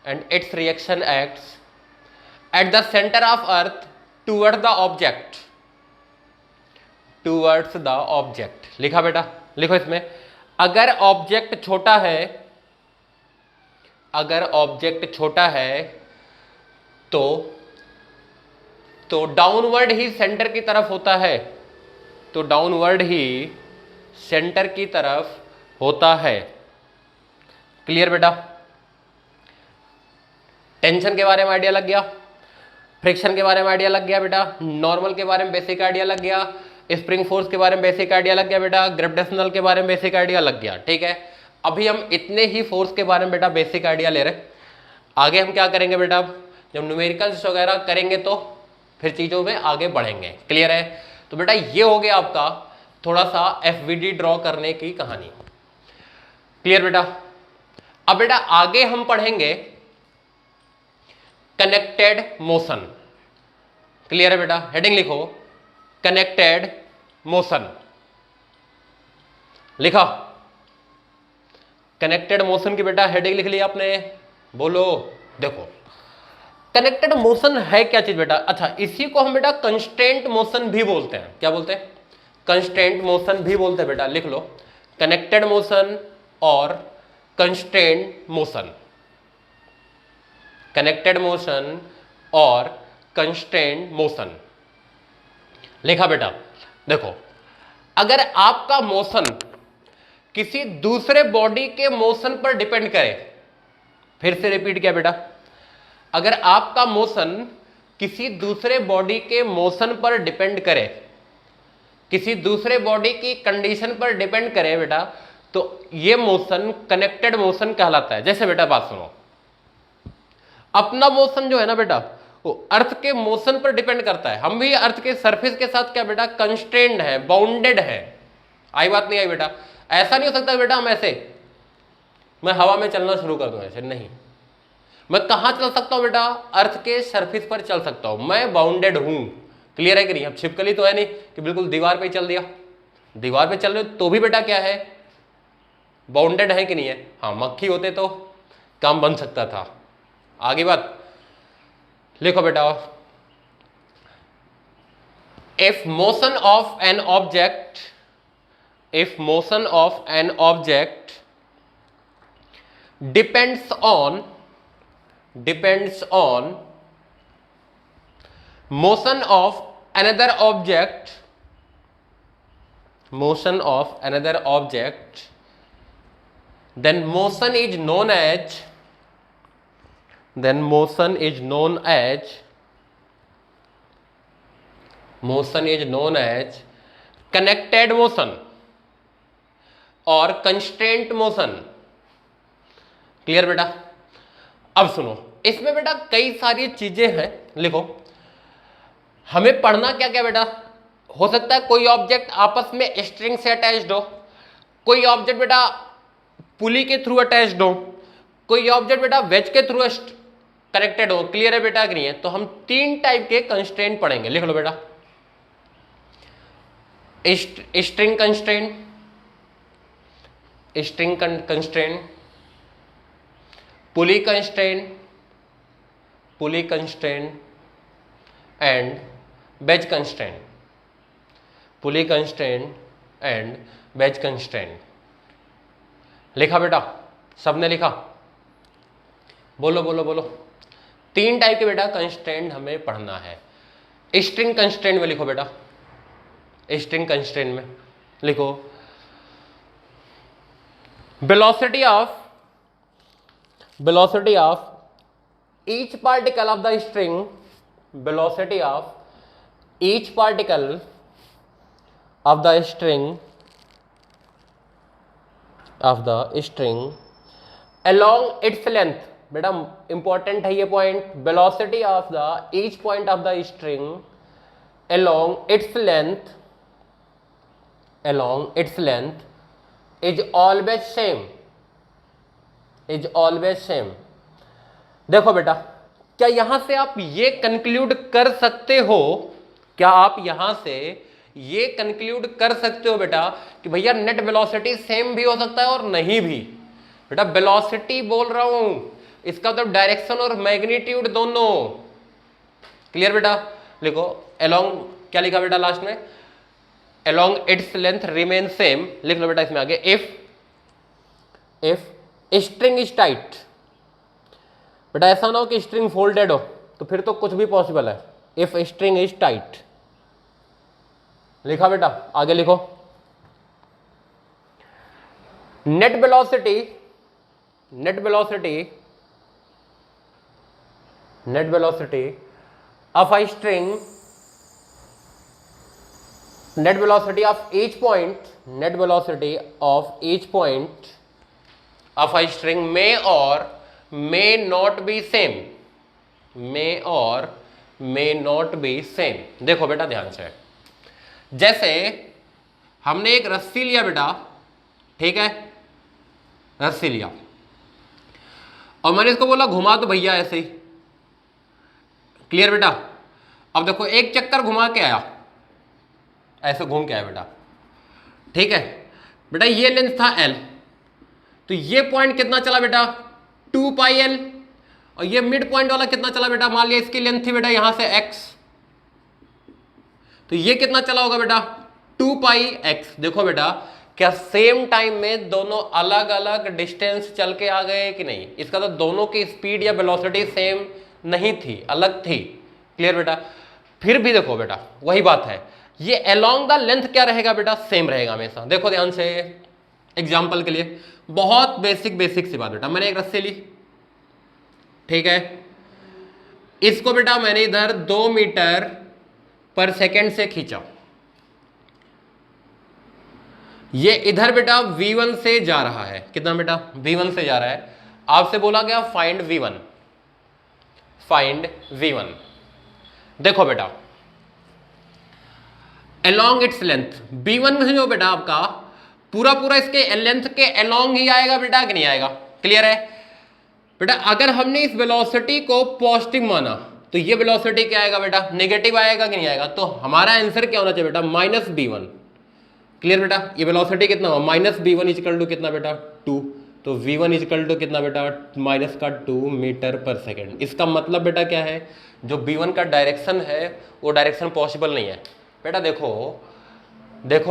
and its reaction acts at the center of earth towards the object, towards the object। लिखा बेटा, लिखो इसमें, अगर ऑब्जेक्ट छोटा है, अगर ऑब्जेक्ट छोटा है तो डाउनवर्ड ही सेंटर की तरफ होता है, तो डाउनवर्ड ही सेंटर की तरफ होता है। क्लियर बेटा? टेंशन के बारे में आइडिया लग गया, फ्रिक्शन के बारे में आइडिया लग गया बेटा, नॉर्मल के बारे में बेसिक आइडिया लग गया, स्प्रिंग फोर्स के बारे में बेसिक आइडिया लग गया बेटा, ग्रेविटेशनल के बारे में बेसिक आइडिया लग गया। ठीक है, अभी हम इतने ही फोर्स के बारे में बेटा बेसिक आइडिया ले रहे हैं। आगे हम क्या करेंगे बेटा, जब न्यूमेरिकल्स वगैरह करेंगे तो फिर चीज़ों में आगे बढ़ेंगे। क्लियर है? तो बेटा ये हो गया आपका थोड़ा सा एफवीडी ड्रॉ करने की कहानी। क्लियर बेटा? अब बेटा आगे हम पढ़ेंगे कनेक्टेड मोशन। क्लियर है बेटा? हेडिंग लिखो, कनेक्टेड मोशन। लिखा? कनेक्टेड मोशन की बेटा हेडिंग लिख लिया आपने? बोलो। देखो कनेक्टेड मोशन है क्या चीज बेटा? अच्छा, इसी को हम बेटा कंस्ट्रेंट मोशन भी बोलते हैं। क्या बोलते हैं? कंस्ट्रेंट मोशन भी बोलते हैं बेटा। लिख लो, कनेक्टेड मोशन और कंस्ट्रेंट मोशन, कनेक्टेड मोशन और कंस्ट्रेंट मोशन। लिखा बेटा? देखो, अगर आपका मोशन किसी दूसरे बॉडी के मोशन पर डिपेंड करे, फिर से रिपीट किया बेटा, अगर आपका मोशन किसी दूसरे बॉडी के मोशन पर डिपेंड करे, किसी दूसरे बॉडी की कंडीशन पर डिपेंड करे बेटा, तो ये मोशन कनेक्टेड मोशन कहलाता है। जैसे बेटा बात सुनो, अपना मोशन जो है ना बेटा, वो अर्थ के मोशन पर डिपेंड करता है। हम भी अर्थ के सरफेस के साथ क्या बेटा कंस्ट्रेंड है, बाउंडेड है। आई बात नहीं आई बेटा? ऐसा नहीं हो सकता बेटा हम ऐसे मैं हवा में चलना शुरू कर दूं, ऐसे नहीं। मैं कहां चल सकता हूं बेटा? अर्थ के सरफेस पर चल सकता हूं, मैं बाउंडेड हूं। क्लियर है कि नहीं? अब छिपकली तो है नहीं कि बिल्कुल दीवार पे चल दिया, दीवार पे चल रहे तो भी बेटा क्या है, बाउंडेड है कि नहीं है? हाँ, मक्खी होते तो काम बन सकता था। आगे बात लिखो बेटा, if motion of an object, if motion of an object depends on motion of another object, motion of another object, then motion is known as, then motion is known as, motion is known as connected motion और constraint motion. Clear बेटा? अब सुनो, इसमें बेटा कई सारी चीजें हैं। लिखो, हमें पढ़ना क्या क्या बेटा, हो सकता है कोई ऑब्जेक्ट आपस में स्ट्रिंग से अटैच्ड हो, कोई ऑब्जेक्ट बेटा पुली के थ्रू अटैच्ड हो, कोई ऑब्जेक्ट बेटा वेज के थ्रू कनेक्टेड हो। क्लियर है बेटा कि नहीं है? तो हम तीन टाइप के कंस्ट्रेंट पढ़ेंगे। लिख लो बेटा, string constraint, string constraint, pulley constraint, pulley constraint and wedge constraint, pulley constraint and wedge constraint. लिखा बेटा? सबने लिखा? बोलो बोलो बोलो। तीन टाइप के बेटा कंस्ट्रेंट हमें पढ़ना है। स्ट्रिंग कंस्ट्रेंट में लिखो बेटा, स्ट्रिंग कंस्ट्रेंट में लिखो, velocity of each particle of the string, velocity of each particle of the string along its length। बेटा इंपॉर्टेंट है ये point, velocity of the each point of the string along its length is always same। देखो बेटा, क्या यहां से आप ये कंक्लूड कर सकते हो, क्या आप यहां से ये कंक्लूड कर सकते हो बेटा कि भैया नेट वेलोसिटी सेम भी हो सकता है और नहीं भी? बेटा वेलोसिटी बोल रहा हूं, इसका तो डायरेक्शन और मैग्नीट्यूड दोनों। क्लियर बेटा? लिखो अलोंग, क्या लिखा बेटा लास्ट में? Along its length remain same. लिख लो बेटा इसमें आगे, इफ स्ट्रिंग इज टाइट। बेटा ऐसा ना हो कि स्ट्रिंग फोल्डेड हो, तो फिर तो कुछ भी पॉसिबल है। इफ स्ट्रिंग इज टाइट, लिखा बेटा? आगे लिखो, net velocity of a string, net velocity of each point of a string may or may not be same, देखो बेटा ध्यान से, जैसे हमने एक रस्सी लिया बेटा, ठीक है, रस्सी लिया और मैंने इसको बोला घुमा तो भैया ऐसे ही। क्लियर बेटा? अब देखो एक चक्कर घुमा के आया, ऐसे घूम के आया बेटा, ठीक है बेटा, ये लेंथ था L, तो ये पॉइंट कितना चला बेटा? 2 पाई L, और ये मिड पॉइंट वाला कितना चला बेटा? मान लिया इसकी लेंथ थी बेटा यहां से x, तो ये कितना चला होगा बेटा? 2 पाई x। देखो बेटा क्या सेम टाइम में दोनों अलग अलग डिस्टेंस चल के आ गए कि नहीं? इसका तो दोनों की स्पीड या वेलोसिटी सेम नहीं थी, अलग थी। क्लियर बेटा? फिर भी देखो बेटा वही बात है, ये अलोंग द लेंथ क्या रहेगा बेटा? सेम रहेगा हमेशा। देखो ध्यान से, एग्जांपल के लिए बहुत बेसिक सी बात बेटा, मैंने एक रस्सी ली, ठीक है, इसको बेटा मैंने इधर 2 मीटर पर सेकेंड से खींचा, ये इधर बेटा v1 से जा रहा है। कितना बेटा? v1 से जा रहा है। आपसे बोला गया फाइंड v1। देखो बेटा अलोंग इट्स लेंथ, v1 जो बेटा आपका पूरा इसके लेंथ के अलोंग ही आएगा बेटा कि नहीं आएगा? क्लियर है बेटा? अगर हमने इस वेलोसिटी को पॉजिटिव माना तो ये वेलोसिटी क्या आएगा बेटा? नेगेटिव आएगा कि नहीं आएगा? तो हमारा आंसर क्या होना चाहिए बेटा? -v1। क्लियर बेटा? ये वेलोसिटी कितना हुआ? -v1 इक्वल टू कितना बेटा? 2। तो v1 इक्वल टू कितना बेटा? -2 मीटर पर सेकेंड। इसका मतलब बेटा क्या है? जो v1 का डायरेक्शन है वो डायरेक्शन पॉसिबल नहीं है बेटा। देखो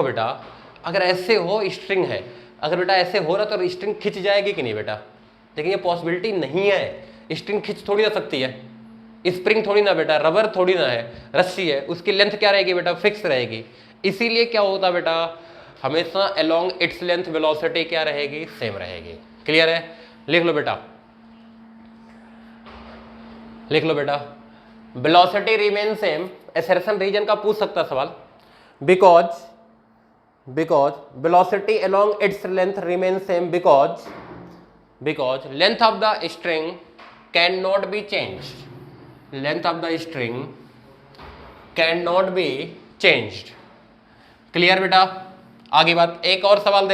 बेटा, अगर ऐसे हो स्ट्रिंग है, अगर बेटा ऐसे हो रहा तो स्ट्रिंग खिंच जाएगी कि नहीं बेटा? लेकिन ये पॉसिबिलिटी नहीं है, स्ट्रिंग खिंच थोड़ी ना सकती है, स्प्रिंग थोड़ी ना बेटा, रबर थोड़ी ना है, रस्सी है, उसकी लेंथ क्या रहेगी बेटा? फिक्स रहेगी। इसीलिए क्या होता बेटा? हमेशा अलोंग इट्स लेंथ वेलोसिटी क्या रहेगी? सेम रहेगी। क्लियर है? लिख लो बेटा, velocity remain same. Assertion reason का पूछ सकता सवाल, because velocity along its length remain same because length of the string can not be changed. Length of the string can not be changed. Clear बेटा? आगे बात, एक और सवाल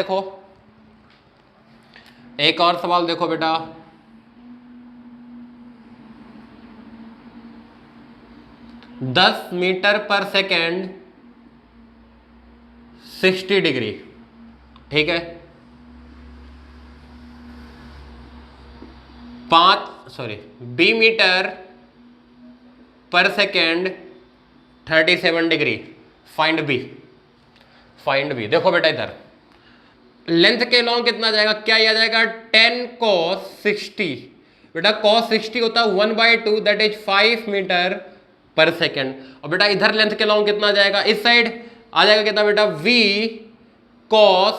देखो बेटा, दस मीटर पर सेकेंड 60 डिग्री, ठीक है, 20 मीटर पर सेकेंड 37 डिग्री। Find B. देखो बेटा इधर लेंथ के लॉन्ग कितना जाएगा? क्या आ जाएगा? 10 cos 60 बेटा, cos 60 होता है 1/2, दैट इज 5 मीटर पर सेकेंड। और बेटा इधर लेंथ के लॉन्ग कितना जाएगा? इस साइड आ जाएगा कितना बेटा? v cos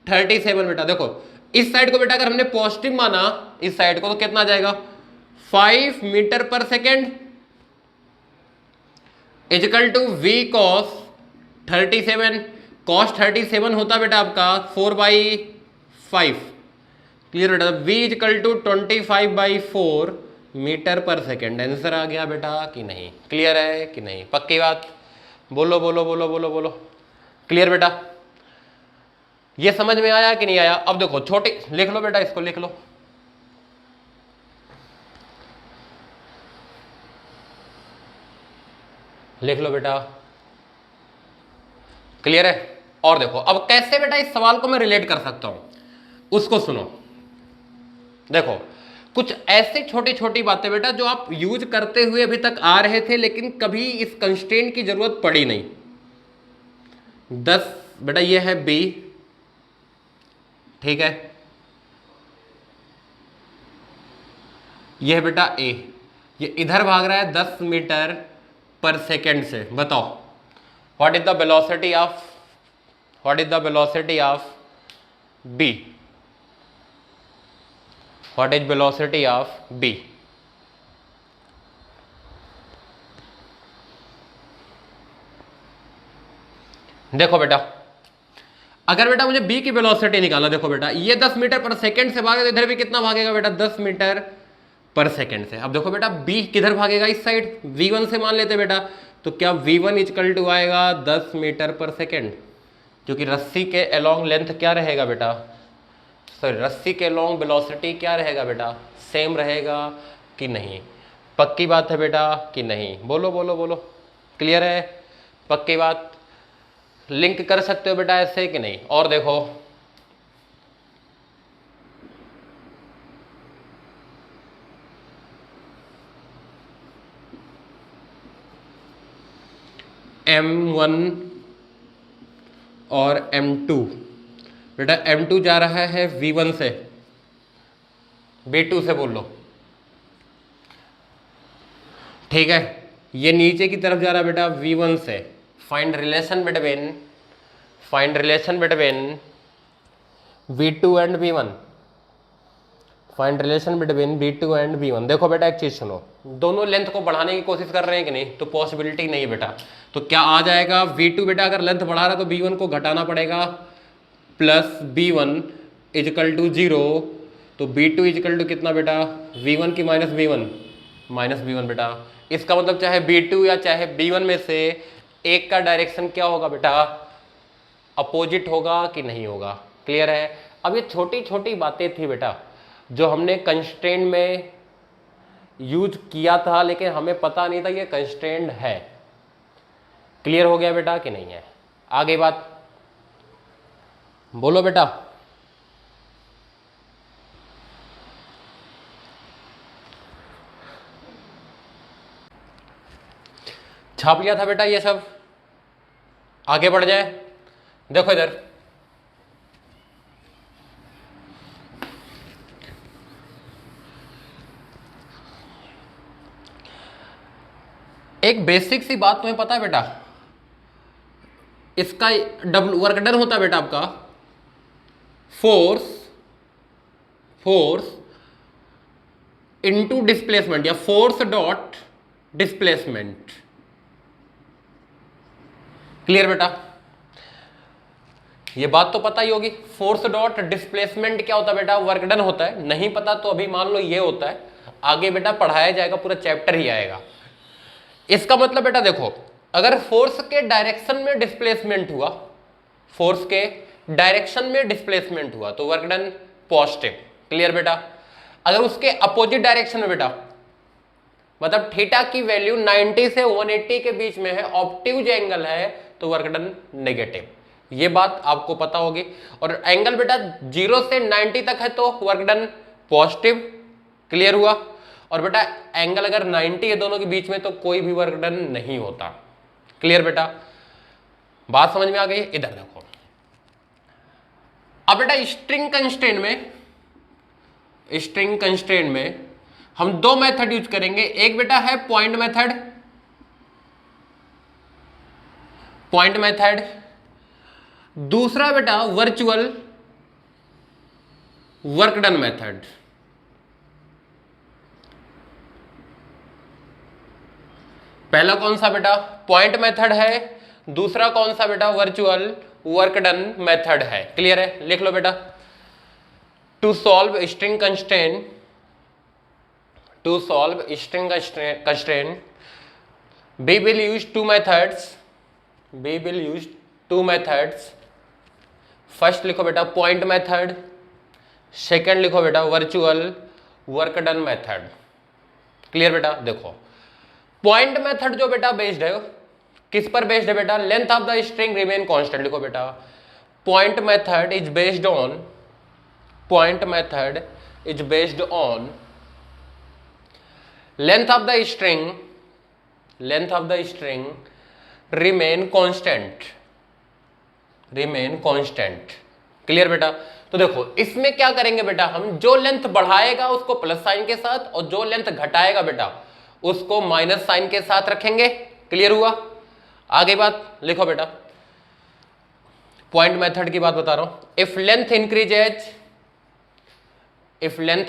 37 बेटा। देखो इस साइड को बेटा अगर हमने पॉजिटिव माना, इस साइड को, तो कितना आ जाएगा? 5 मीटर पर second is equal to v cos 37। cos 37 होता बेटा आपका 4/5। क्लियर बेटा? v इजकल टू 25/4 मीटर पर सेकेंड। आंसर आ गया बेटा कि नहीं? क्लियर है कि नहीं? पक्की बात? बोलो। क्लियर बेटा? ये समझ में आया कि नहीं आया? अब देखो छोटे, लिख लो बेटा, इसको लिख लो बेटा। क्लियर है? और देखो अब कैसे बेटा इस सवाल को मैं रिलेट कर सकता हूं, उसको सुनो। देखो कुछ ऐसे छोटी छोटी बातें बेटा जो आप यूज करते हुए अभी तक आ रहे थे लेकिन कभी इस कंस्ट्रेंट की जरूरत पड़ी नहीं। 10 बेटा ये है बी, ठीक है, ये है बेटा ए, ये इधर भाग रहा है 10 मीटर पर सेकेंड से। बताओ what is the velocity of B, what is velocity of B. देखो बेटा अगर बेटा मुझे बी की वेलोसिटी निकालना, देखो बेटा ये 10 मीटर पर सेकेंड से भागेगा, इधर भी कितना भागेगा बेटा 10 मीटर पर सेकेंड से। अब देखो बेटा बी किधर भागेगा, इस साइड, v1 से मान लेते बेटा, तो क्या v1 इक्वल टू आएगा 10 मीटर पर सेकेंड, क्योंकि रस्सी के अलोंग लेंथ क्या रहेगा बेटा, सॉरी रस्सी के अलोंग वेलोसिटी क्या रहेगा बेटा, सेम रहेगा कि नहीं। पक्की बात है बेटा कि नहीं, बोलो बोलो बोलो, क्लियर है, पक्की बात, लिंक कर सकते हो बेटा ऐसे कि नहीं। और देखो M1 और M2, बेटा M2 जा रहा है V1 से, V2 से बोल लो, ठीक है, ये नीचे की तरफ जा रहा है बेटा V1 से। Find relation between V2 and V1, find relation between V2 and V1। देखो बेटा एक चीज सुनो, दोनों लेंथ को बढ़ाने की कोशिश कर रहे हैं कि नहीं, तो पॉसिबिलिटी नहीं बेटा, तो क्या आ जाएगा V2 बेटा अगर लेंथ बढ़ा रहा है तो V1 को घटाना पड़ेगा, प्लस B1 इजकल टू 0, तो B2 इजकल टू कितना बेटा, V1 की माइनस B1 बेटा। इसका मतलब चाहे B2 या चाहे B1 में से एक का डायरेक्शन क्या होगा बेटा, अपोजिट होगा कि नहीं होगा, क्लियर है। अब ये छोटी छोटी बातें थी बेटा जो हमने कंस्ट्रेंट में यूज किया था लेकिन हमें पता नहीं था ये कंस्ट्रेंट है, क्लियर हो गया बेटा कि नहीं है। आगे बात बोलो बेटा, छाप लिया था बेटा ये सब, आगे बढ़ जाए। देखो इधर एक बेसिक सी बात तुम्हें पता है बेटा, इसका डब्ल्यू वर्क डन होता है बेटा आपका फोर्स इनटू डिस्प्लेसमेंट या फोर्स डॉट डिस्प्लेसमेंट, क्लियर बेटा, ये बात तो पता ही होगी। फोर्स डॉट डिस्प्लेसमेंट क्या होता है बेटा, वर्क डन होता है। नहीं पता तो अभी मान लो ये होता है, आगे बेटा पढ़ाया जाएगा, पूरा चैप्टर ही आएगा। इसका मतलब बेटा देखो अगर फोर्स के डायरेक्शन में डिस्प्लेसमेंट हुआ, फोर्स के डायरेक्शन में डिस्प्लेसमेंट हुआ तो वर्क डन पॉजिटिव, क्लियर बेटा। अगर उसके अपोजिट डायरेक्शन में बेटा, मतलब थीटा की वैल्यू 90 से 180 के बीच में है, ऑब्ट्यूज एंगल है, तो वर्क डन नेगेटिव, ये बात आपको पता होगी। और एंगल बेटा 0 से 90 तक है तो वर्क डन पॉजिटिव, क्लियर हुआ। और बेटा एंगल अगर 90 है दोनों के बीच में तो कोई भी वर्क डन नहीं होता, क्लियर बेटा, बात समझ में आ गई। इधर देखो अब बेटा स्ट्रिंग कंस्ट्रेंट में हम दो मेथड यूज करेंगे, एक बेटा है पॉइंट मेथड, दूसरा बेटा वर्चुअल वर्क डन मेथड। पहला कौन सा बेटा पॉइंट मेथड है, दूसरा कौन सा बेटा वर्चुअल वर्क डन मेथड है, क्लियर है, लिख लो बेटा। To solve string constraint we will use two methods। First लिखो बेटा पॉइंट मेथड, सेकंड लिखो बेटा virtual work done method, clear बेटा। देखो पॉइंट मेथड जो बेटा बेस्ड है, किस पर बेस्ड है बेटा, length of the string remain constant, लिखो बेटा point method is based on length of the string remain constant. Clear बेटा? तो देखो इसमें क्या करेंगे बेटा, हम जो लेंथ बढ़ाएगा उसको प्लस साइन के साथ और जो लेंथ घटाएगा बेटा उसको माइनस साइन के साथ रखेंगे। क्लियर हुआ? आगे बात लिखो बेटा, पॉइंट मेथड की बात बता रहा हूं। If length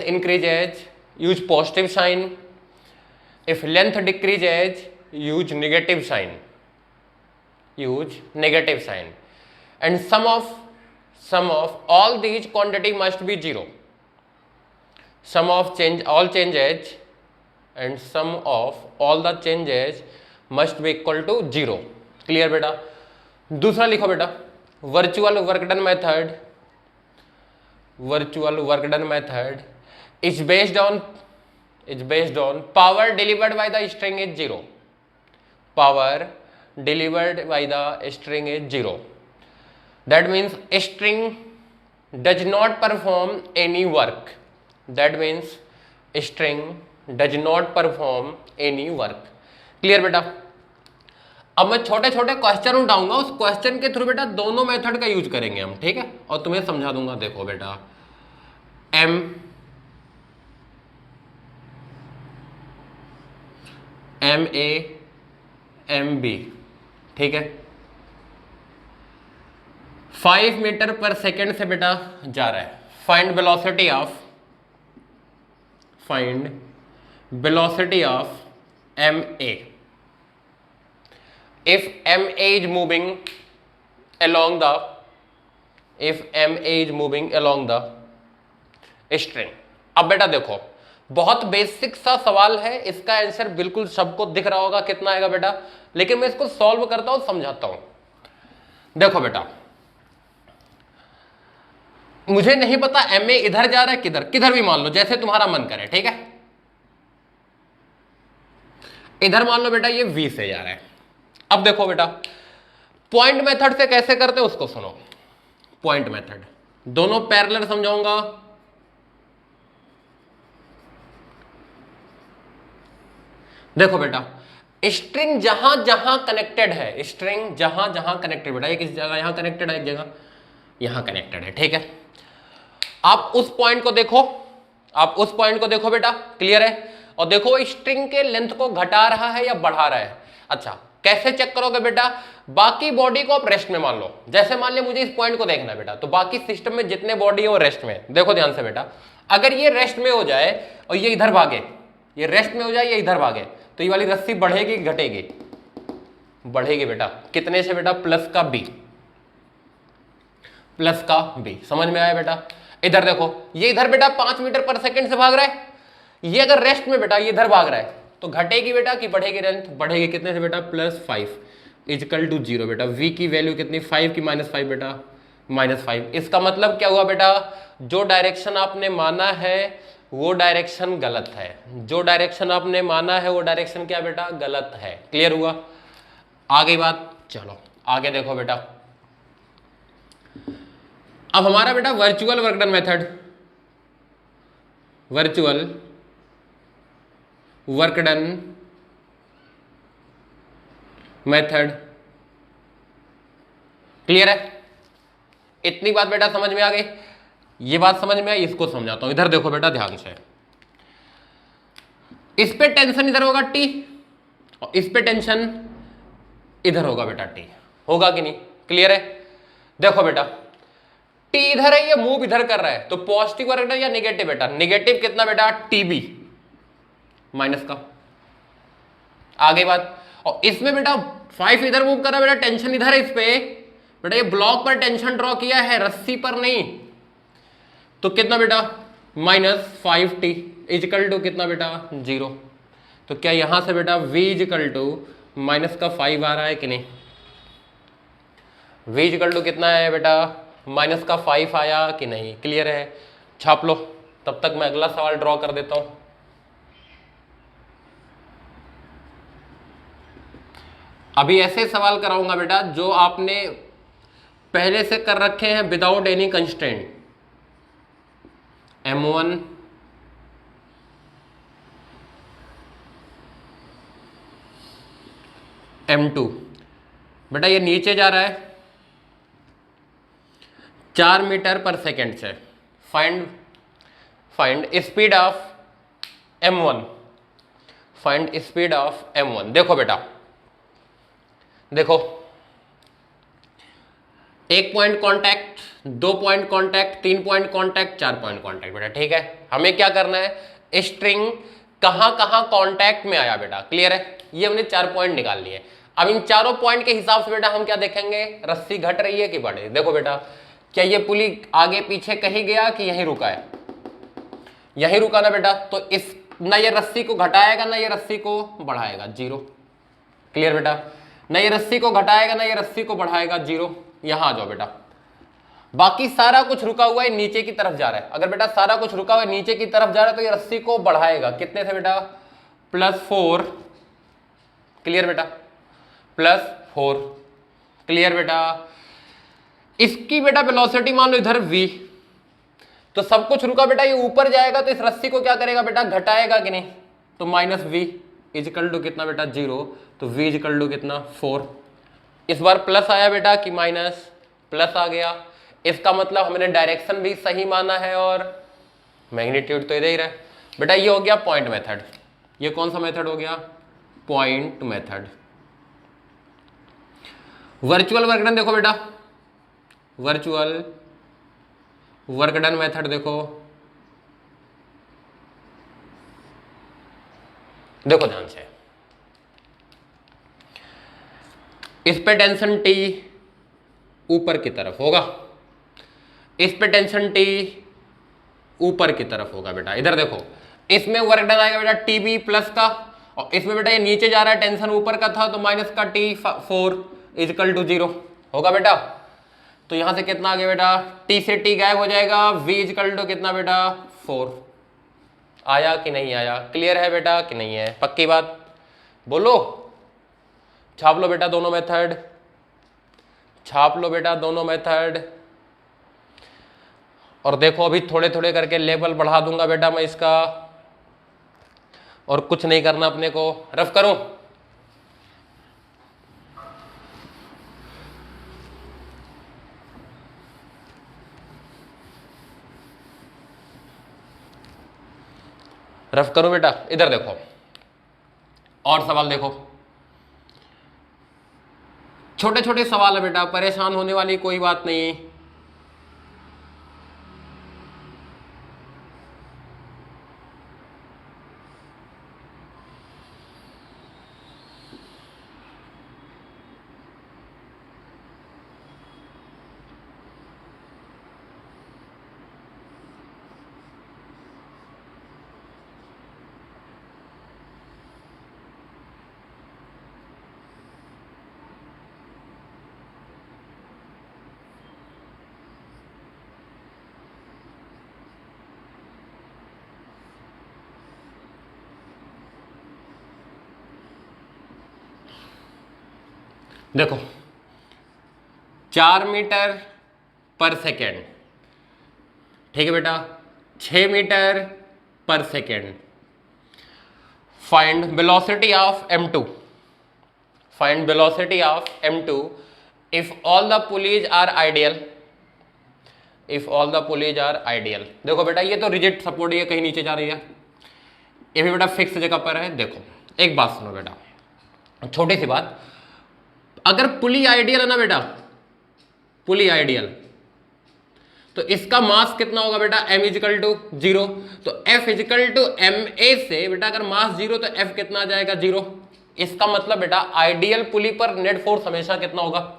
increases use positive sign, if length decreases use negative sign, and sum of all these quantity must be 0. Sum of all changes and sum of all the changes must be equal to 0. Clear बेटा? दूसरा लिखो बेटा, virtual work done method is based on power delivered by the string is 0. Power delivered by the string is 0. That means string does not perform any work. Clear बेटा? अब मैं छोटे छोटे question उठाऊंगा, उस क्वेश्चन के थ्रू बेटा दोनों मेथड का यूज करेंगे हम, ठीक है? और तुम्हें समझा दूंगा। देखो बेटा, MA ठीक है, 5 मीटर पर सेकेंड से बेटा जा रहा है। Find velocity of MA। If MA is moving along the string। अब बेटा देखो, बहुत बेसिक सा सवाल है, इसका आंसर बिल्कुल सबको दिख रहा होगा कितना आएगा बेटा, लेकिन मैं इसको सॉल्व करता हूं, समझाता हूं। देखो बेटा, मुझे नहीं पता MA इधर जा रहा है किधर भी मान लो, जैसे तुम्हारा मन करे, ठीक है? इधर मान लो बेटा ये V से जा रहा है। अब देखो बेटा, पॉइंट मेथड से कैसे करते हैं उसको सुनो। पॉइंट मेथड दोनों पैरेलल समझाऊंगा। देखो बेटा, स्ट्रिंग जहां जहां कनेक्टेड है, बेटा, ये किसी जगह यहां कनेक्टेड है, एक जगह यहां कनेक्टेड है, ठीक है? आप उस पॉइंट को देखो बेटा, क्लियर है? और देखो स्ट्रिंग के लेंथ को घटा रहा है या बढ़ा रहा है। अच्छा, कैसे चेक करोगे बेटा? बाकी बॉडी को आप रेस्ट में मान लो। जैसे मान लिया मुझे इस पॉइंट को देखना है बेटा, तो बाकी सिस्टम में जितने बॉडी है वो रेस्ट में। देखो ध्यान से बेटा, अगर ये रेस्ट में हो जाए और ये इधर भागे, ये रेस्ट में हो जाए, ये इधर भागे, तो ये वाली रस्सी बढ़ेगी घटेगी? बढ़ेगी बेटा। कितने से बेटा? प्लस का बी। समझ में आया बेटा? इधर देखो, ये इधर बेटा 5 मीटर पर सेकंड से भाग रहा है, ये अगर रेस्ट में बेटा ये इधर भाग रहा है, तो घटेगी बेटा कि बढ़ेगी? लेंथ बढ़ेगी। कितने से बेटा? +5 इक्वल टू 0 बेटा। v की वैल्यू कितनी? 5 की -5 बेटा, -5। इसका मतलब क्या हुआ बेटा? जो डायरेक्शन आपने माना है वो डायरेक्शन गलत है। जो डायरेक्शन आपने माना है वो डायरेक्शन क्या बेटा? गलत है। क्लियर हुआ? आगे बात, चलो आगे देखो बेटा। अब हमारा बेटा virtual work done method clear है? इतनी बात बेटा समझ में आ गई? ये बात समझ में आई? इसको समझाता हूं। इधर देखो बेटा ध्यान से, इस पे टेंशन इधर होगा T और इस पे टेंशन इधर होगा बेटा T। होगा कि नहीं? क्लियर है? देखो बेटा, T इधर है, ये मूव इधर कर रहा है, तो पॉजिटिव वर्क डन या नेगेटिव बेटा? नेगेटिव कितना बेटा? TB माइनस का। आगे बात, और इसमें बेटा 5 इधर मूव कर रहा है बेटा, टेंशन इधर है इस पे बेटा, ये ब्लॉक पर टेंशन ड्रॉ किया है, रस्सी पर नहीं। तो कितना बेटा? -5T इक्वल टू कितना बेटा? 0। तो क्या यहां से बेटा V इक्वल टू -5 आ रहा है कि नहीं? V इक्वल टू कितना है बेटा? -5 आया कि नहीं? क्लियर है? छाप लो, तब तक मैं अगला सवाल ड्रॉ कर देता हूं। अभी ऐसे सवाल कराऊंगा बेटा जो आपने पहले से कर रखे हैं without any constraint. M1 m2, बेटा ये नीचे जा रहा है 4 मीटर पर सेकेंड से। Find speed of m1, find speed of m1। देखो बेटा, देखो 1 point contact, 2 point contact, 3 point contact, 4 point contact बेटा, ठीक है। हमें क्या करना है, स्ट्रिंग कहां कहां कॉन्टैक्ट में आया बेटा, क्लियर है। ये हमने 4 पॉइंट निकाल लिए। अब इन चारों पॉइंट के हिसाब से बेटा हम क्या देखेंगे, रस्सी घट रही है कि बढ़ रही है। देखो बेटा, क्या ये पुली आगे पीछे कहीं गया कि यहीं रुका है, यहीं रुका ना बेटा, तो इस ना ये रस्सी को घटाएगा ना ये रस्सी को बढ़ाएगा, 0, क्लियर बेटा। ना ये रस्सी को घटाएगा ना ये रस्सी को बढ़ाएगा, 0। यहां आ जाओ बेटा, बाकी सारा कुछ रुका हुआ है नीचे की तरफ जा रहा है। अगर बेटा सारा कुछ रुका हुआ है नीचे की तरफ जा रहा है तो ये रस्सी को बढ़ाएगा, कितने से बेटा, +4, क्लियर बेटा, +4, क्लियर बेटा। इसकी बेटा वेलोसिटी मान लो इधर v, तो सब कुछ रुका बेटा, ये ऊपर जाएगा तो इस रस्सी को क्या करेगा बेटा, घटाएगा कि नहीं, तो -v इजिकल टू कितना बेटा, 0, तो v इजिकल टू कितना, 4। इस बार प्लस आया बेटा कि माइनस, प्लस आ गया, इसका मतलब हमने डायरेक्शन भी सही माना है और मैग्नीट्यूड तो इधर ही रहा बेटा। ये हो गया पॉइंट मेथड। ये कौन सा मेथड हो गया, point method. Virtual work done देखो बेटा, वर्चुअल वर्क डन मेथड देखो, देखो ध्यान से, इस पे टेंशन T ऊपर की तरफ होगा, इस पे टेंशन T ऊपर की तरफ होगा बेटा। इधर देखो, इसमें वर्क डन आएगा बेटा TB प्लस का, और इसमें बेटा ये नीचे जा रहा है, टेंशन ऊपर का था तो माइनस का T4 इजिकल टू 0 होगा बेटा। तो यहां से कितना आ गया बेटा, T से T गायब हो जाएगा, V इजिकल टू कितना बेटा, 4। आया कि नहीं आया, क्लियर है बेटा कि नहीं है, पक्की बात बोलो। छाप लो बेटा दोनों मेथड, छाप लो बेटा दोनों मेथड। और देखो अभी थोड़े थोड़े करके लेवल बढ़ा दूंगा बेटा मैं इसका, और कुछ नहीं करना अपने को, रफ करूं। रफ करूं बेटा, इधर देखो और सवाल देखो, छोटे छोटे सवाल है बेटा, परेशान होने वाली कोई बात नहीं। देखो 4 मीटर पर सेकेंड, ठीक है बेटा, 6 मीटर पर second. Find velocity of m2, find velocity of m2 if all the pulleys are ideal, if all the pulleys are ideal. देखो बेटा ये तो रिजिड सपोर्ट, ये कहीं नीचे जा रही है, ये भी बेटा फिक्स जगह पर है। देखो एक बात सुनो बेटा, छोटी सी बात, अगर पुली आइडियल है ना बेटा, पुली आइडियल, तो इसका मास कितना होगा बेटा, m इजिकल टू 0, तो F इजिकल टू ma से बेटा अगर मास 0 तो F कितना आ जाएगा, 0। इसका मतलब बेटा आइडियल पुली पर नेट फोर्स हमेशा कितना होगा,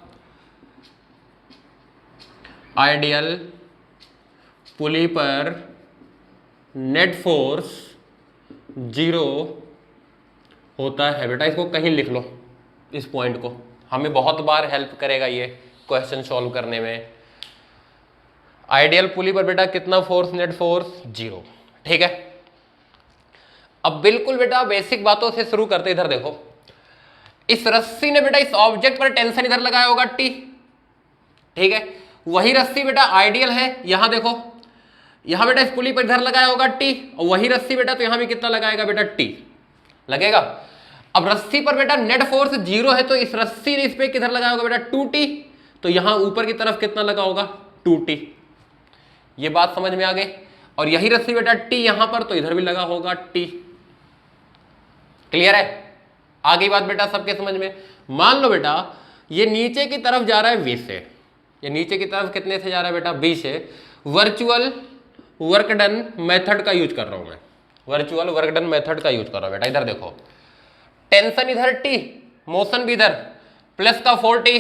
आइडियल पुली पर नेट फोर्स 0 होता है बेटा। इसको कहीं लिख लो, इस पॉइंट को, हमें बहुत बार हेल्प करेगा ये क्वेश्चन सॉल्व करने में। आइडियल पुली पर बेटा कितना फोर्स, नेट फोर्स 0, ठीक है। अब बिल्कुल बेटा बेसिक बातों से शुरू करते, इधर देखो, इस रस्सी ने बेटा इस ऑब्जेक्ट पर टेंशन इधर लगाया होगा T, ठीक है। वही रस्सी बेटा आइडियल है, यहां देखो, यहां बेटा इस पुली पर इधर लगाया होगा T, और वही रस्सी बेटा तो यहां भी कितना लगाएगा बेटा, T लगेगा। अब रस्सी पर बेटा नेट फोर्स 0 है, तो इस रस्सी ने इस पे किधर लगाया होगा बेटा 2t, तो यहां ऊपर की तरफ कितना लगा होगा 2t। ये बात समझ में आ गई। और यही रस्सी बेटा t यहां पर, तो इधर भी लगा होगा t। क्लियर है? आ गई बात बेटा सबके समझ में। मान लो बेटा ये नीचे की तरफ जा रहा है v से, ये नीचे की तरफ कितने से जा रहा है बेटा v से। वर्चुअल वर्क डन मेथड का यूज कर रहा हूं मैं, वर्चुअल वर्क डन मेथड का यूज कर रहा हूं बेटा। इधर देखो टेंशन इधर t, मोशन भी इधर, प्लस का 4t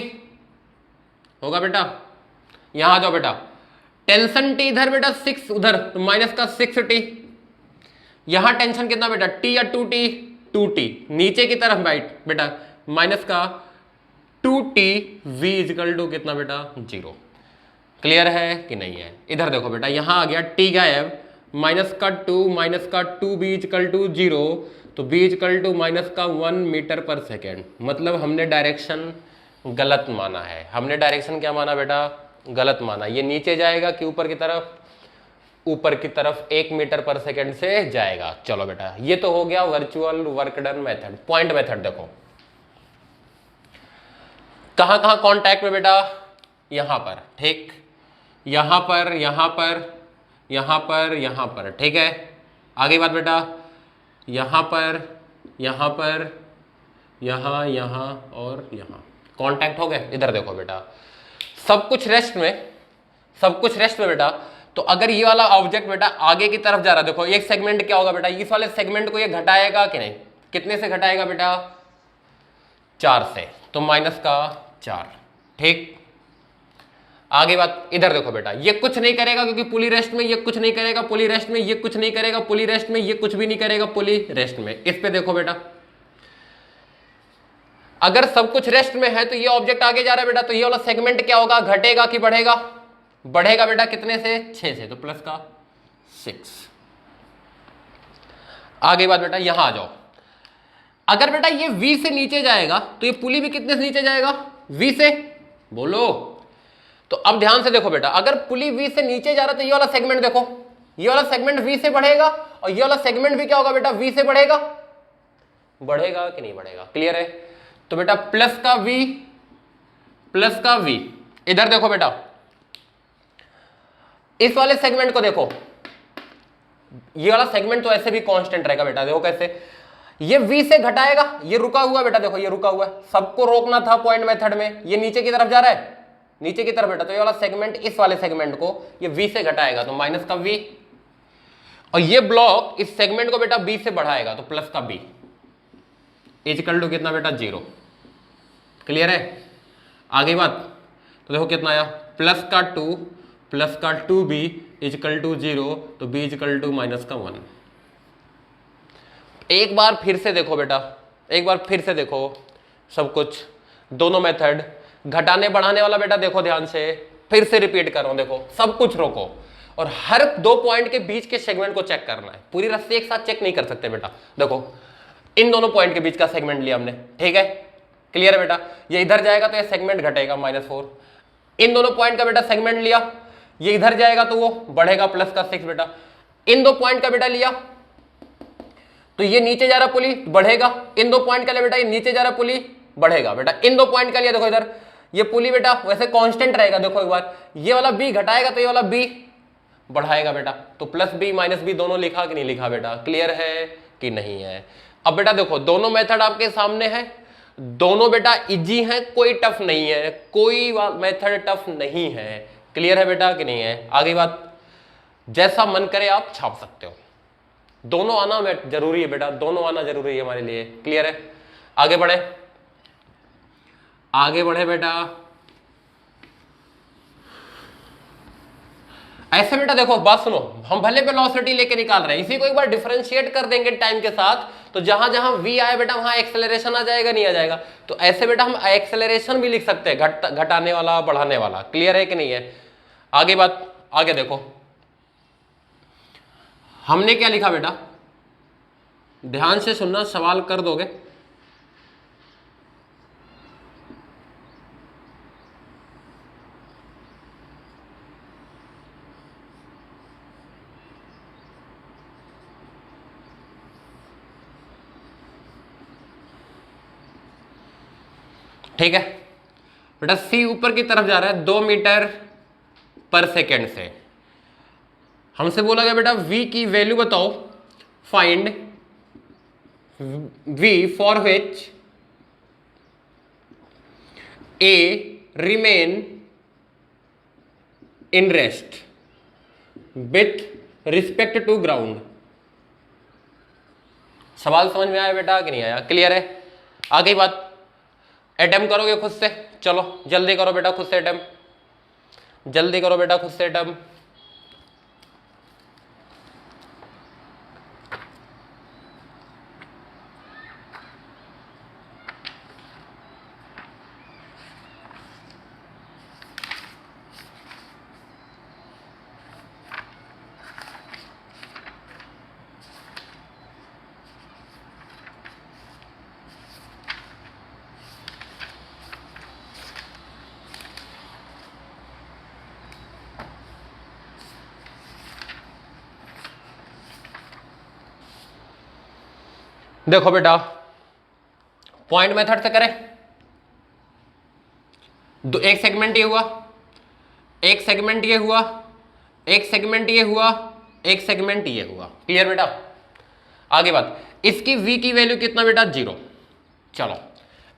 होगा बेटा। यहां आ जाओ बेटा, टेंशन t इधर बेटा 6 उधर, तो माइनस का 6t। यहां टेंशन कितना बेटा t या 2t, 2t नीचे की तरफ बाइट बेटा माइनस का 2t, v इजिकल टू कितना बेटा 0। क्लियर है कि नहीं है? इधर देखो बेटा यहां आ गया t गायब, माइनस का 2 माइनस का 2 b इजिकल टू 0, तो b इजिकल टू माइनस का 1 मीटर पर सेकेंड। मतलब हमने डायरेक्शन गलत माना है। हमने डायरेक्शन क्या माना बेटा? गलत माना। ये नीचे जाएगा कि ऊपर की तरफ? ऊपर की तरफ 1 मीटर पर सेकेंड से जाएगा। चलो बेटा ये तो हो गया virtual work done method. Point method देखो कहां कहां कॉन्टैक्ट में बेटा, यहां पर, ठीक, यहां पर, यहां पर, यहां पर, यहां पर, ठीक है। आगे बात बेटा यहां पर, यहां पर, यहां, यहां और यहां कॉन्टैक्ट हो गए। इधर देखो बेटा सब कुछ रेस्ट में, सब कुछ रेस्ट में बेटा। तो अगर ये वाला ऑब्जेक्ट बेटा आगे की तरफ जा रहा है, देखो एक सेगमेंट क्या होगा बेटा, इस वाले सेगमेंट को ये घटाएगा कि नहीं? कितने से घटाएगा बेटा? 4 से, तो माइनस का 4, ठीक। आगे बात इधर देखो बेटा, ये कुछ नहीं करेगा क्योंकि पुली रेस्ट में, ये कुछ नहीं करेगा पुली रेस्ट में, ये कुछ नहीं करेगा पुली रेस्ट में, ये कुछ भी नहीं करेगा पुली रेस्ट में। इस पे देखो बेटा अगर सब कुछ रेस्ट में है तो ये ऑब्जेक्ट आगे जा रहा है बेटा, तो ये वाला सेगमेंट क्या होगा, घटेगा कि बढ़ेगा? बढ़ेगा बेटा। कितने से? 6 से, तो प्लस का 6। आगे बात बेटा यहां आ जाओ, अगर बेटा ये V से नीचे जाएगा तो ये पुली भी कितने से नीचे जाएगा? V से, बोलो। तो अब ध्यान से देखो बेटा, अगर पुली V से नीचे जा रहा है तो ये वाला सेगमेंट देखो, ये वाला सेगमेंट V से बढ़ेगा और ये वाला सेगमेंट भी क्या होगा बेटा? V से बढ़ेगा। बढ़ेगा कि नहीं बढ़ेगा? क्लियर है? तो बेटा प्लस का V, प्लस का V। इधर देखो बेटा इस वाले सेगमेंट को देखो, ये वाला सेगमेंट तो ऐसे भी कांस्टेंट रहेगा बेटा। देखो कैसे, ये V से घटाएगा, ये रुका हुआ बेटा, देखो ये रुका हुआ है, सबको रोकना था पॉइंट मेथड में। ये नीचे की तरफ जा रहा है, नीचे की तरफ बेटा, तो ये वाला सेगमेंट इस वाले सेगमेंट को ये V से घटाएगा, तो माइनस का V। और ये ब्लॉक इस सेगमेंट को बेटा B से बढ़ाएगा, तो प्लस का B इक्वल टू कितना बेटा? 0। क्लियर है? आगे बात तो देखो कितना आया, प्लस का 2 प्लस का 2b इक्वल टू 0, तो b इक्वल टू माइनस का 1। एक बार फिर से देखो बेटा, एक बार फिर से देखो सब कुछ, दोनों मेथड, घटाने बढ़ाने वाला बेटा देखो ध्यान से, फिर से रिपीट कर रहा हूं। देखो सब कुछ रोको और हर 2 पॉइंट के बीच के सेगमेंट को चेक करना है। पूरी रस्सी एक साथ चेक नहीं कर सकते बेटा। देखो इन दोनों पॉइंट के बीच का सेगमेंट लिया हमने, ठीक है? क्लियर है बेटा? ये इधर जाएगा तो ये सेगमेंट घटेगा -4। इन दोनों पॉइंट का बेटा सेगमेंट लिया, ये इधर जाएगा तो वो बढ़ेगा प्लस का 6 बेटा। इन 2 पॉइंट का बेटा लिया तो ये नीचे जा रहा पुली, बढ़ेगा। इन 2 पॉइंट का लिया बेटा, ये नीचे जा रहा पुली, बढ़ेगा बेटा। इन 2 पॉइंट का लिया, देखो इधर ये पुली बेटा वैसे कांस्टेंट रहेगा। देखो एक बार ये वाला b घटाएगा तो ये वाला b बढ़ाएगा बेटा, तो प्लस b माइनस b दोनों लिखा कि नहीं लिखा बेटा? क्लियर है कि नहीं है? अब बेटा देखो दोनों मेथड आपके सामने है, दोनों बेटा इजी है, कोई टफ नहीं है, कोई मेथड टफ नहीं है। क्लियर है बेटा कि नहीं है? आगे बात, जैसा मन करे आप छाप सकते हो, दोनों आना जरूरी है बेटा, दोनों आना जरूरी है हमारे लिए। क्लियर है? आगे बढ़े, आगे बढ़े बेटा। ऐसे बेटा देखो बात सुनो, हम भले वेलोसिटी लेके निकाल रहे हैं, इसी को एक बार डिफरेंशिएट कर देंगे टाइम के साथ, तो जहां जहां v आए बेटा वहां एक्सेलरेशन आ जाएगा, नहीं आ जाएगा? तो ऐसे बेटा हम एक्सेलरेशन भी लिख सकते हैं, घटाने वाला बढ़ाने वाला। क्लियर है कि नहीं है? आगे बात, आगे देखो हमने क्या लिखा बेटा, ध्यान से सुनना, सवाल कर दोगे। ठीक है बेटा, सी ऊपर की तरफ जा रहा है 2 मीटर पर सेकेंड से। हमसे बोला गया बेटा v की वैल्यू बताओ, find v for which a remain in rest with respect to ground। सवाल समझ में आया बेटा कि नहीं आया? क्लियर है? आ गई बात? अटेम्प्ट करोगे खुद से? चलो जल्दी करो बेटा खुद से अटेम्प्ट, जल्दी करो बेटा खुद से अटेम्प्ट। देखो बेटा पॉइंट मेथड से करें, एक सेगमेंट ये हुआ, एक सेगमेंट ये हुआ, एक सेगमेंट ये हुआ, एक सेगमेंट ये हुआ। क्लियर बेटा? आगे बात, इसकी v की वैल्यू कितना बेटा? 0। चलो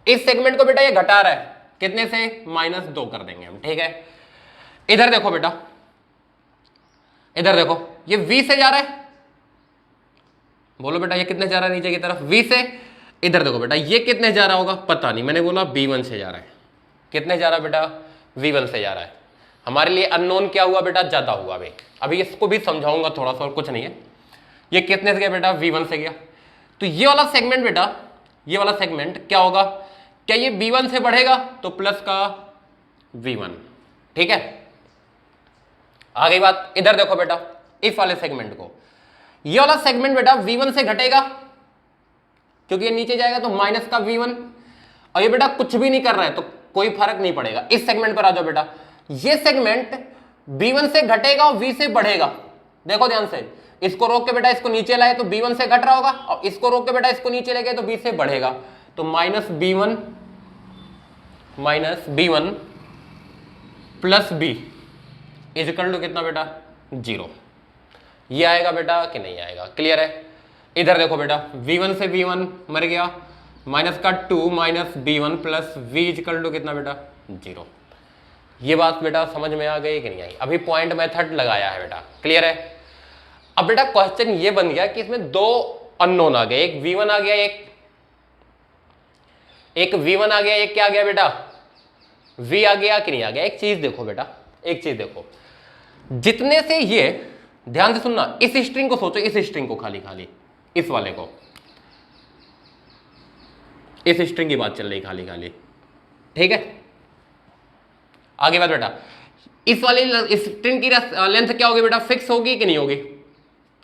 इस सेगमेंट को बेटा ये घटा रहा है, कितने से? -2 कर देंगे हम। ठीक है, इधर देखो बेटा, इधर देखो ये v से जा रहा है, बोलो बेटा ये कितने जा रहा है? नीचे की तरफ v से। इधर देखो बेटा ये कितने जा रहा होगा? पता नहीं, मैंने बोला b1 से जा रहा है। कितने जा रहा है बेटा? v1 से जा रहा है। हमारे लिए अननोन क्या हुआ बेटा? ज्यादा हुआ। अभी इसको भी समझाऊंगा थोड़ा सा, और कुछ नहीं है। ये कितने से गया बेटा? v1 से गया। तो ये वाला सेगमेंट बेटा, ये वाला सेगमेंट क्या होगा? क्या ये b1 से बढ़ेगा तो प्लस का v1। ठीक है, आ गई बात? इधर देखो बेटा इस वाले सेगमेंट को, ये वाला सेगमेंट बेटा v1 से घटेगा, क्योंकि ये नीचे जाएगा तो माइनस का v1। और ये बेटा कुछ भी नहीं कर रहा है तो कोई फर्क नहीं पड़ेगा। इस सेगमेंट पर आ जाओ बेटा, ये सेगमेंट b1 से घटेगा और v से बढ़ेगा। देखो ध्यान से, इसको रोक के बेटा इसको नीचे लाए तो b1 से घट रहा होगा, और इसको रोक के बेटा इसको नीचे ले गए तो b से बढ़ेगा। तो -b1 plus b is equal to कितना बेटा? 0। ये आएगा बेटा कि नहीं आएगा? क्लियर है? इधर देखो बेटा v1 से v1 मर गया, माइनस का 2 minus b1 plus v equal to कितना बेटा? 0। ये बात बेटा समझ में आ गई कि नहीं आई? अभी पॉइंट मेथड लगाया है बेटा। क्लियर है? अब बेटा क्वेश्चन ये बन गया कि इसमें 2 अननोन आ गए, एक v1 आ गया, एक v1 आ गया, एक क्या आ गया बेटा? v आ गया कि नहीं आ गया? एक चीज देखो बेटा, एक चीज देखो, जितने से ये, ध्यान से सुनना, इस स्ट्रिंग को सोचो, इस स्ट्रिंग को खाली खाली, इस वाले को, इस स्ट्रिंग की बात चल रही खाली खाली। ठीक है, आगे बात बेटा, इस वाली स्ट्रिंग की लेंथ क्या होगी बेटा? फिक्स होगी कि नहीं होगी?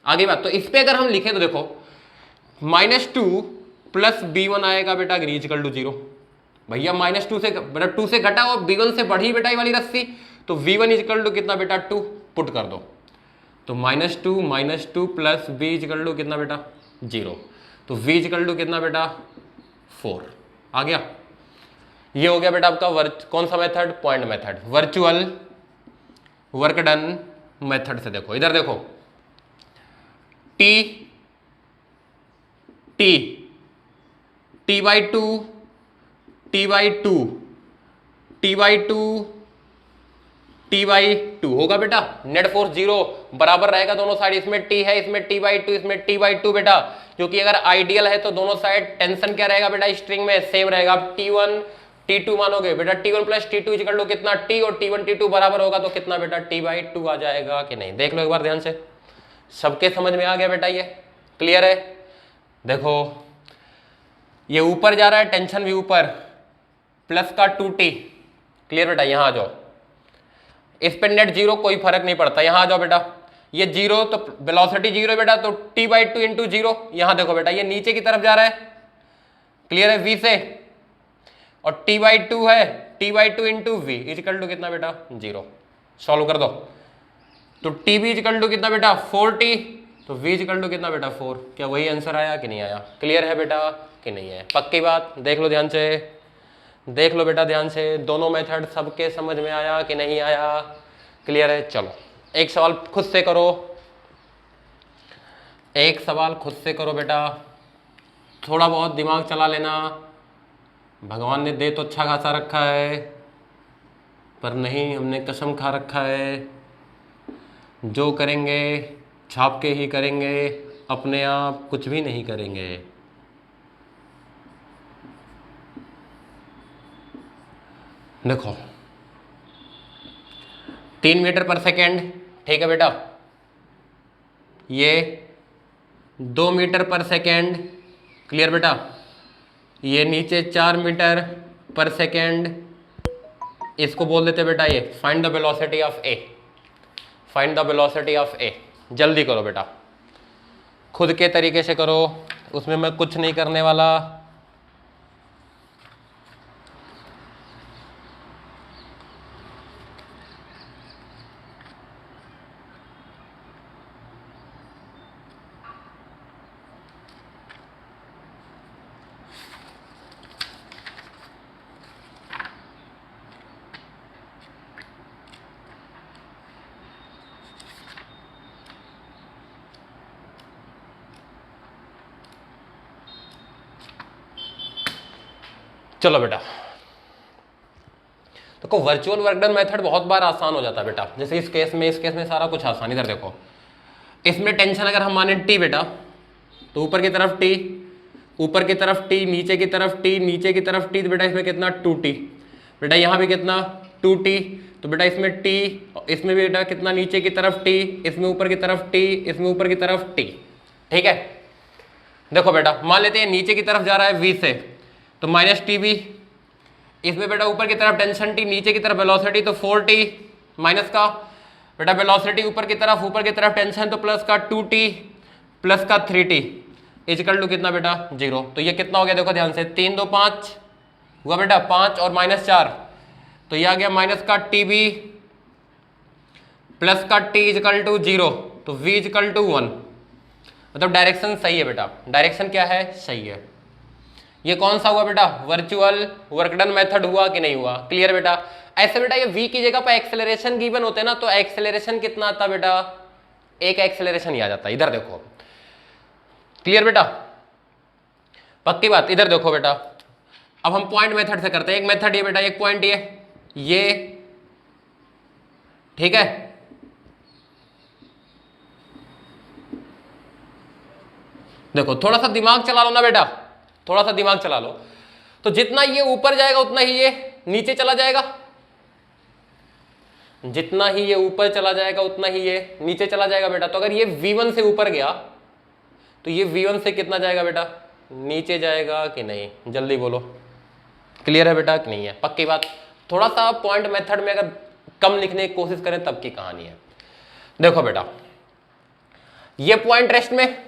आगे बात, तो इस पे अगर हम लिखें तो देखो -2 प्लस b1 आएगा बेटा इक्वल टू 0। भैया -2 से बेटा 2 से घटा और b1 से बढ़ी बेटा ये वाली रस्सी, तो v1 इक्वल टू कितना बेटा? 2 पुट कर दो, तो -2 प्लस b इक्वल टू कितना बेटा? 0। तो v इक्वल टू कितना बेटा? 4। आ गया? ये हो गया बेटा आपका कौन सा method? Point method, virtual work done method से। देखो इधर देखो, t/2 होगा बेटा। नेट फोर्स 0 बराबर रहेगा दोनों साइड, इसमें t है, इसमें t/2, इसमें t/2 बेटा, क्योंकि अगर आइडियल है तो दोनों साइड टेंशन क्या रहेगा बेटा? स्ट्रिंग में सेम रहेगा। t1 t2 मानोगे बेटा, t1 plus t2 equal to कितना? t, और t1 t2 बराबर होगा तो कितना बेटा? t/2 आ जाएगा कि नहीं? देख लो एक बार ध्यान से, सबके समझ में आ गया बेटा? ये क्लियर है? देखो ये ऊपर जा रहा है, टेंशन भी ऊपर, प्लस का 2t। क्लियर बेटा? यहां आ जाओ, इस पे नेट 0 कोई फर्क नहीं पड़ता, यहां आ जाओ बेटा, ये 0 तो वेलोसिटी 0 बेटा, तो t/2 इंटू 0। यहां देखो बेटा ये नीचे की तरफ जा रहा है, क्लियर है? v से, और t/2 है, t/2 into v equal to कितना बेटा? 0। सॉल्व कर दो, तो tb इक्वल टू कितना बेटा? 4t, तो v इक्वल टू कितना बेटा? 4। क्या वही आंसर आया कि नहीं आया? क्लियर है बेटा कि नहीं है? पक्की बात? देख लो ध्यान से, देख लो बेटा ध्यान से, दोनों मेथड सबके समझ में आया कि नहीं आया? क्लियर है? चलो एक सवाल खुद से करो, एक सवाल खुद से करो बेटा, थोड़ा बहुत दिमाग चला लेना। भगवान ने दे तो अच्छा खासा रखा है, पर नहीं, हमने कसम खा रखा है जो करेंगे छाप के ही करेंगे, अपने आप कुछ भी नहीं करेंगे। देखो 3 मीटर पर सेकेंड, ठीक है बेटा, ये 2 मीटर पर सेकेंड, क्लियर बेटा, ये नीचे 4 मीटर पर सेकेंड, इसको बोल देते बेटा ये find the velocity of A, find the velocity of A. जल्दी करो बेटा, खुद के तरीके से करो, उसमें मैं कुछ नहीं करने वाला। चलो बेटा, देखो वर्चुअल वर्क डन मेथड बहुत बार आसान हो जाता है बेटा, जैसे इस केस में सारा कुछ आसान। इधर देखो, इसमें टेंशन अगर हम माने टी बेटा, तो ऊपर की तरफ टी, ऊपर की तरफ टी, नीचे की तरफ टी, नीचे की तरफ टी, तो बेटा इसमें कितना 2t, बेटा यहाँ भी कितना 2t, तो बेटा इसमें टी, इसमें भी बेटा कितना नीचे की तरफ टी, इसमें ऊपर की तरफ टी, इसमें ऊपर की तरफ टी, ठीक है। देखो बेटा मान लेते हैं नीचे की तरफ जा रहा है v से, तो माइनस टी बी, इसमें बेटा ऊपर की तरफ टेंशन टी, नीचे की तरफ वेलोसिटी, तो 4t माइनस का बेटा वेलोसिटी ऊपर की तरफ टेंशन, तो प्लस का 2t प्लस का 3t इक्वल टू कितना बेटा 0। तो ये कितना हो गया देखो ध्यान से, 3 2 5 हुआ बेटा 5 और माइनस 4, तो ये आ गया माइनस का टी बी प्लस का t इक्वल टू 0, तो v इक्वल टू 1। मतलब डायरेक्शन सही है बेटा, डायरेक्शन क्या है, सही है। ये कौन सा हुआ बेटा, वर्चुअल वर्क डन मेथड हुआ कि नहीं हुआ? क्लियर बेटा। ऐसे बेटा ये v की जगह पर एक्सेलरेशन गिवन होते ना, तो एक्सेलरेशन कितना आता बेटा, एक एक्सेलरेशन ही आ जाता है। इधर देखो, क्लियर बेटा, पक्की बात। इधर देखो बेटा, अब हम पॉइंट मेथड से करते हैं। एक मेथड ये बेटा, एक पॉइंट ये ठीक है। देखो थोड़ा सा दिमाग चला लो ना बेटा, थोड़ा सा दिमाग चला लो, तो जितना ये ऊपर जाएगा उतना ही ये नीचे चला जाएगा, जितना ही ये ऊपर चला जाएगा उतना ही ये नीचे चला जाएगा बेटा। तो अगर ये v1 से ऊपर गया तो ये v1 से कितना जाएगा बेटा, नीचे जाएगा कि नहीं? जल्दी बोलो, क्लियर है बेटा कि नहीं है? पक्की बात। थोड़ा सा पॉइंट मेथड में अगर कम लिखने की कोशिश करें तब की कहानी है। देखो बेटा ये पॉइंट रेस्ट में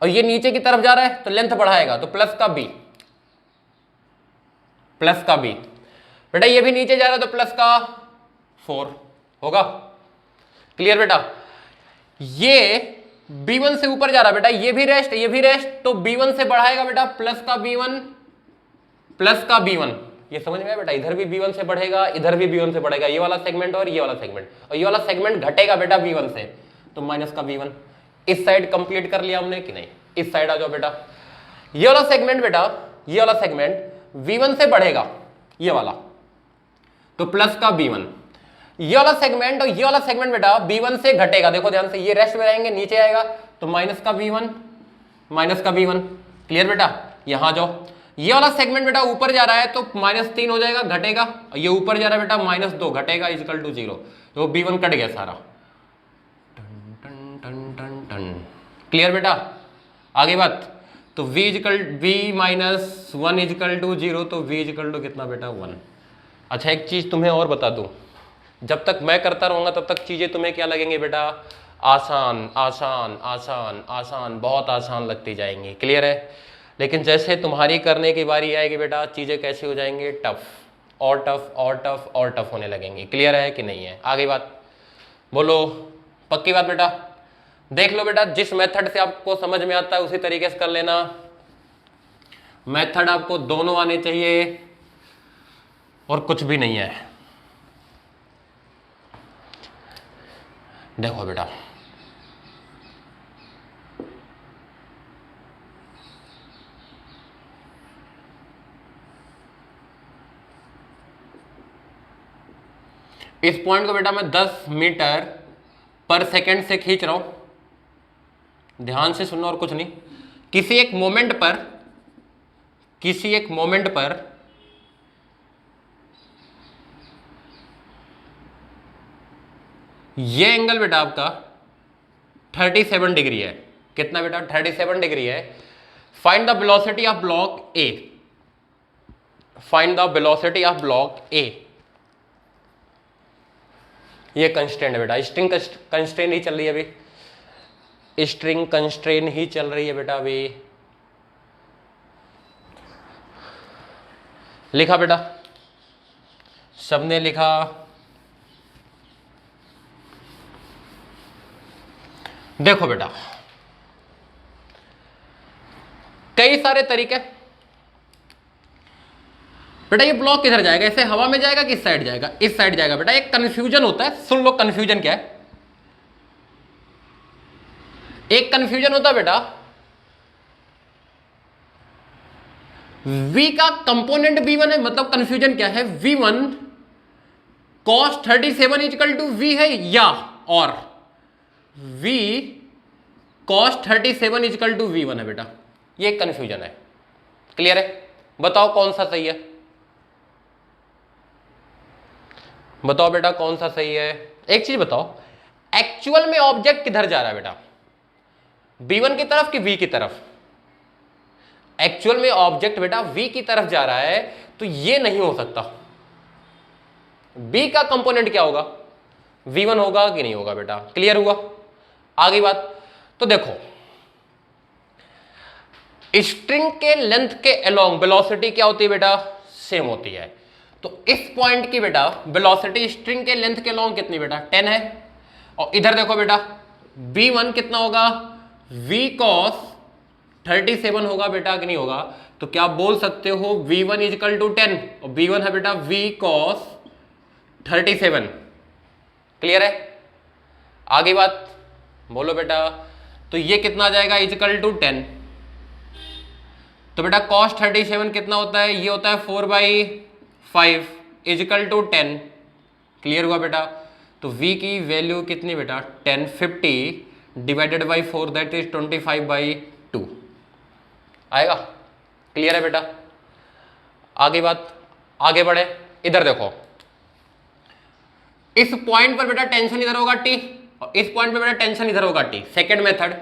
और ये नीचे की तरफ जा रहा है, तो लेंथ बढ़ाएगा, तो प्लस का b, प्लस का b। बेटा ये भी नीचे जा रहा है, तो प्लस का 4 होगा। क्लियर बेटा। ये b1 से ऊपर जा रहा है बेटा, ये भी रेस्ट, ये भी रेस्ट, तो b1 से बढ़ाएगा बेटा प्लस का b1, प्लस का b1। ये समझ में आया बेटा, इधर भी b1 से बढ़ेगा, इधर भी b1 से बढ़ेगा, ये वाला सेगमेंट और ये वाला सेगमेंट, और ये वाला सेगमेंट घटेगा बेटा b1 से, तो माइनस का b1। इस साइड कंप्लीट कर लिया हमने कि नहीं? इस साइड आ जाओ बेटा। ये वाला सेगमेंट बेटा, ये वाला सेगमेंट v1 से बढ़ेगा, ये वाला, तो प्लस का b1। ये वाला सेगमेंट और ये वाला सेगमेंट बेटा b1 से घटेगा, देखो ध्यान से, ये रेस्ट में रहेंगे, नीचे आएगा, तो माइनस का b1, माइनस का b1। क्लियर बेटा। यहां जाओ, ये वाला सेगमेंट बेटा ऊपर जा रहा है, तो -3 हो जाएगा, घटेगा, ये ऊपर जा रहा है बेटा -2 घटेगा, इक्वल टू 0, तो b1 कट गया सारा। क्लियर बेटा। आगे बात, तो v माइनस 1 इक्वल टू 0, तो v इक्वल टू कितना बेटा 1। अच्छा एक चीज तुम्हें और बता दूं, जब तक मैं करता रहूंगा तब तक चीजें तुम्हें क्या लगेंगी बेटा, आसान आसान आसान आसान, बहुत आसान लगती जाएंगी। क्लियर है। लेकिन जैसे तुम्हारी करने की बारी आएगी बेटा, चीजें कैसी हो जाएंगी, टफ और टफ और टफ और टफ होने लगेंगी। क्लियर है कि नहीं है? आगे बात बोलो, पक्की बात बेटा। देख लो बेटा, जिस मेथड से आपको समझ में आता है उसी तरीके से कर लेना। मेथड आपको दोनों आने चाहिए, और कुछ भी नहीं है। देखो बेटा, इस पॉइंट को बेटा मैं 10 मीटर पर सेकंड से खींच रहा हूं, ध्यान से सुनना और कुछ नहीं। किसी एक मोमेंट पर ये एंगल बेटा आपका 37 डिग्री है। कितना बेटा? 37 डिग्री है। Find the velocity of block A. Find the velocity of block ए। ये कंस्ट्रेंट है बेटा, स्ट्रिंग कंस्ट्रेंट ही चल रही है अभी, स्ट्रिंग कंस्ट्रेंट ही चल रही है बेटा अभी। लिखा बेटा? सबने लिखा? देखो बेटा, कई सारे तरीके। बेटा ये ब्लॉक किधर जाएगा? ऐसे हवा में जाएगा कि इस साइड जाएगा? इस साइड जाएगा बेटा। एक कंफ्यूजन होता है, सुन लो कंफ्यूजन क्या है। एक कंफ्यूजन होता है बेटा, v का कंपोनेंट v1 है, मतलब कंफ्यूजन क्या है? v1 cos 37 equal to v है, या और v cos 37 equal to v1 है बेटा। ये कंफ्यूजन है। क्लियर है? बताओ कौन सा सही है? बताओ बेटा कौन सा सही है? एक चीज बताओ, एक्चुअल में ऑब्जेक्ट किधर जा रहा है बेटा? v1 की तरफ कि v की तरफ? एक्चुअल में ऑब्जेक्ट बेटा v की तरफ जा रहा है, तो ये नहीं हो सकता। b का कंपोनेंट क्या होगा? v1 होगा कि नहीं होगा बेटा? क्लियर हुआ? आगे बात। तो देखो, स्ट्रिंग के लेंथ के अलोंग वेलोसिटी क्या होती है बेटा? सेम होती है। तो इस पॉइंट की बेटा वेलोसिटी स्ट्रिंग के लेंथ के अलोंग कितनी बेटा? 10 है। और इधर देखो बेटा, v1 कितना होगा? v cos 37 होगा बेटा कि नहीं होगा? तो क्या आप बोल सकते हो v1 इजकल टू 10, और v1 है बेटा v cos 37। क्लियर है? आगे बात बोलो बेटा। तो ये कितना आ जाएगा? Is equal to 10। तो बेटा cos 37 कितना होता है? ये होता है 4/5 इजकल टू 10। क्लियर हुआ बेटा? तो v की वैल्यू कितनी बेटा? 10। 50 डिवाइडेड बाई 4 दैट इज 25/2 आएगा। क्लियर है बेटा? आगे बात, आगे बढ़े। इधर देखो, इस पॉइंट पर बेटा टेंशन इधर होगा t, और इस पॉइंट पर बेटा टेंशन इधर होगा t। सेकेंड मेथड,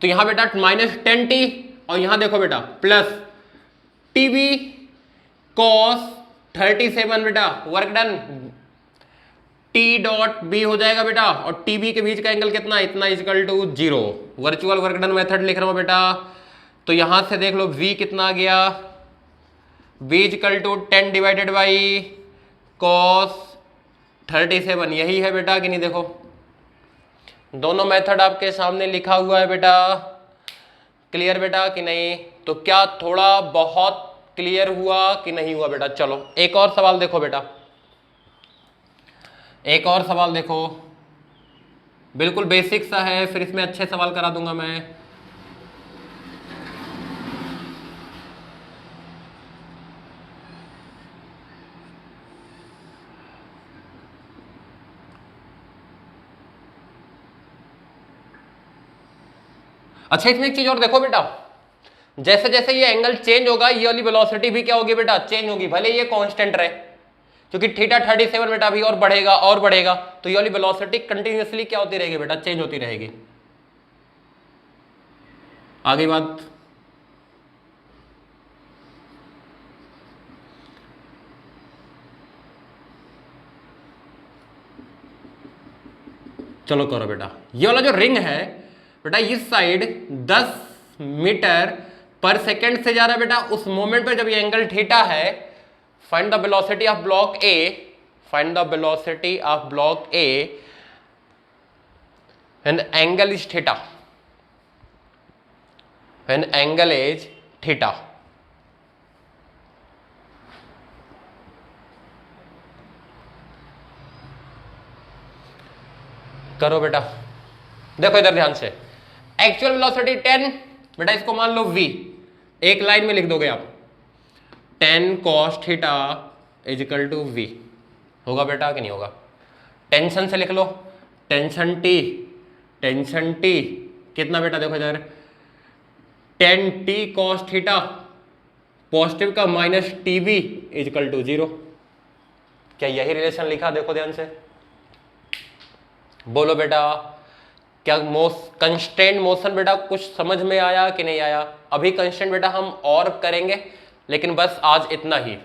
तो यहां बेटा -10t, और यहां देखो बेटा प्लस tb cos 37 बेटा, work done. t dot b हो जाएगा बेटा, और tb के बीच का एंगल कितना? इतना is equal to 0। Virtual work done method लिख रहा हूं बेटा। तो यहां से देख लो v कितना आ गया? v is equal to 10 divided by cos 37। यही है बेटा कि नहीं? देखो दोनों मेथड आपके सामने लिखा हुआ है बेटा। क्लियर बेटा कि नहीं? तो क्या थोड़ा बहुत क्लियर हुआ कि नहीं हुआ बेटा? चलो एक और सवाल देखो बेटा, एक और सवाल देखो, बिल्कुल बेसिक सा है, फिर इसमें अच्छे सवाल करा दूंगा मैं। अच्छा इसमें एक चीज और देखो बेटा, जैसे जैसे ये एंगल चेंज होगा, ये वाली वेलोसिटी भी क्या होगी बेटा? चेंज होगी। भले ये कांस्टेंट रहे, क्योंकि थीटा 37 बेटा अभी और बढ़ेगा और बढ़ेगा, तो ये वाली वेलोसिटी कंटिन्यूअसली क्या होती रहेगी बेटा? चेंज होती रहेगी। आगे बात, चलो करो बेटा। ये वाला जो रिंग है बेटा, इस साइड 10 मीटर पर सेकेंड से जा रहा है बेटा। उस मोमेंट पर जब ये एंगल थीटा है, find the velocity of block A, find the velocity of block A when angle is theta, when angle is theta. करो बेटा, देखो इधर ध्यान से, एक्चुअल वेलोसिटी 10, बेटा इसको मान लो v, एक लाइन में लिख दोगे आप 10 cos theta is equal to v, होगा बेटा कि नहीं होगा? टेंशन से लिख लो, टेंशन t कितना बेटा, देखो इधर 10t cos थीटा, पॉजिटिव का माइनस tv इजिकल टू 0। क्या यही रिलेशन लिखा? देखो ध्यान से, बोलो बेटा, क्या कंस्टेंट मोशन बेटा कुछ समझ में आया कि नहीं आया? अभी कंस्टेंट बेटा हम और करेंगे, लेकिन बस आज इतना ही।